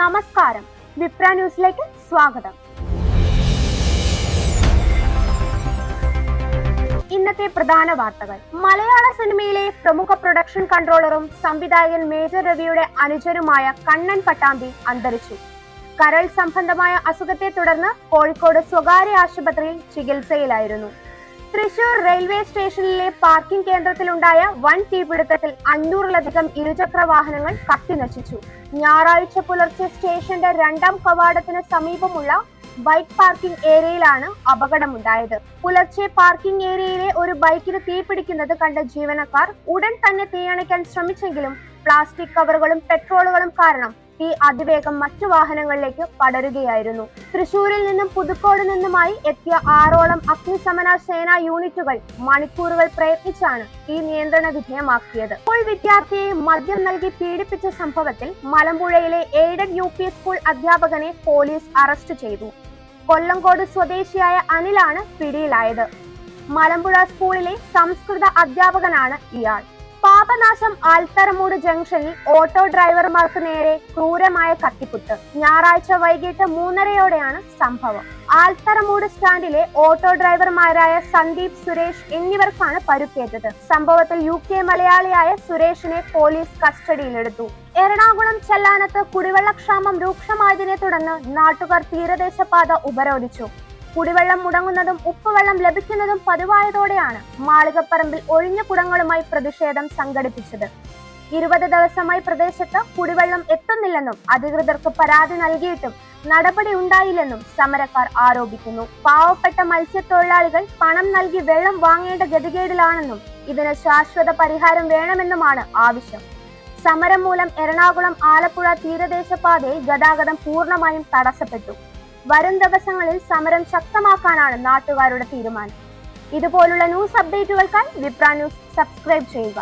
നമസ്കാരം, വിപ്ര ന്യൂസിലേക്ക് സ്വാഗതം. ഇന്നത്തെ പ്രധാന വാർത്തകൾ. മലയാള സിനിമയിലെ പ്രമുഖ പ്രൊഡക്ഷൻ കൺട്രോളറും സംവിധായകൻ മേജർ രവിയുടെ അനുചരുമായ കണ്ണൻ പട്ടാമ്പി അന്തരിച്ചു. കരൾ സംബന്ധമായ അസുഖത്തെ തുടർന്ന് കോഴിക്കോട് സ്വകാര്യ ആശുപത്രിയിൽ ചികിത്സയിലായിരുന്നു. തൃശൂർ റെയിൽവേ സ്റ്റേഷനിലെ പാർക്കിംഗ് കേന്ദ്രത്തിലുണ്ടായ വൻ തീപിടുത്തത്തിൽ 500-ലധികം ഇരുചക്ര വാഹനങ്ങൾ കത്തിനശിച്ചു. ഞായറാഴ്ച പുലർച്ചെ സ്റ്റേഷന്റെ 2ാം കവാടത്തിന് സമീപമുള്ള ബൈക്ക് പാർക്കിംഗ് ഏരിയയിലാണ് അപകടമുണ്ടായത്. പുലർച്ചെ പാർക്കിംഗ് ഏരിയയിലെ ഒരു ബൈക്കിന് തീപിടിക്കുന്നത് കണ്ട ജീവനക്കാർ ഉടൻ തന്നെ തീയണയ്ക്കാൻ ശ്രമിച്ചെങ്കിലും പ്ലാസ്റ്റിക് കവറുകളും പെട്രോളുകളും കാരണം തീ അതിവേഗം മറ്റു വാഹനങ്ങളിലേക്ക് പടരുകയായിരുന്നു. തൃശൂരിൽ നിന്നും പുതുക്കോട് നിന്നുമായി എത്തിയ 6ഓളം അഗ്നിശമന സേനാ യൂണിറ്റുകൾ മണിക്കൂറുകൾ പ്രയത്നിച്ചാണ് തീ നിയന്ത്രണ വിധേയമാക്കിയത്. സ്കൂൾ വിദ്യാർത്ഥിയെ മദ്യം നൽകി പീഡിപ്പിച്ച സംഭവത്തിൽ മലമ്പുഴയിലെ എയ്ഡഡ് UP സ്കൂൾ അധ്യാപകനെ പോലീസ് അറസ്റ്റ് ചെയ്തു. കൊല്ലങ്കോട് സ്വദേശിയായ അനിലാണ് പിടിയിലായത്. മലമ്പുഴ സ്കൂളിലെ സംസ്കൃത അധ്യാപകനാണ് ഇയാൾ. പാപനാശം ആൽത്തറമൂട് ജംഗ്ഷനിൽ ഓട്ടോ ഡ്രൈവർമാർക്ക് നേരെ ക്രൂരമായ കത്തിക്കുത്ത്. ഞായറാഴ്ച വൈകിട്ട് 3:30-യോടെയാണ് സംഭവം. ആൽത്തറമൂട് സ്റ്റാൻഡിലെ ഓട്ടോ ഡ്രൈവർമാരായ സന്ദീപ്, സുരേഷ് എന്നിവർക്കാണ് പരുക്കേറ്റത്. സംഭവത്തിൽ UK മലയാളിയായ സുരേഷിനെ പോലീസ് കസ്റ്റഡിയിലെടുത്തു. എറണാകുളം ചെല്ലാനത്ത് കുടിവെള്ളക്ഷാമം രൂക്ഷമായതിനെ തുടർന്ന് നാട്ടുകാർ തീരദേശ പാത ഉപരോധിച്ചു. കുടിവെള്ളം മുടങ്ങുന്നതും ഉപ്പുവെള്ളം ലഭിക്കുന്നതും പതിവായതോടെയാണ് മാളികപ്പറമ്പിൽ ഒഴിഞ്ഞ കുടങ്ങളുമായി പ്രതിഷേധം സംഘടിപ്പിച്ചത്. 20 ദിവസമായി പ്രദേശത്ത് കുടിവെള്ളം എത്തുന്നില്ലെന്നും അധികൃതർക്ക് പരാതി നൽകിയിട്ടും നടപടി ഉണ്ടായില്ലെന്നും സമരക്കാർ ആരോപിക്കുന്നു. പാവപ്പെട്ട മത്സ്യത്തൊഴിലാളികൾ പണം നൽകി വെള്ളം വാങ്ങേണ്ട ഗതികേടിലാണെന്നും ഇതിന് ശാശ്വത പരിഹാരം വേണമെന്നുമാണ് ആവശ്യം. സമരം മൂലം എറണാകുളം ആലപ്പുഴ തീരദേശ പാതയിൽ ഗതാഗതം പൂർണ്ണമായും തടസ്സപ്പെട്ടു. വരും ദിവസങ്ങളിൽ സമരം ശക്തമാക്കാനാണ് നാട്ടുകാരുടെ തീരുമാനം. ഇതുപോലുള്ള ന്യൂസ് അപ്ഡേറ്റുകൾക്കായി വിപ്ര ന്യൂസ് സബ്സ്ക്രൈബ് ചെയ്യുക.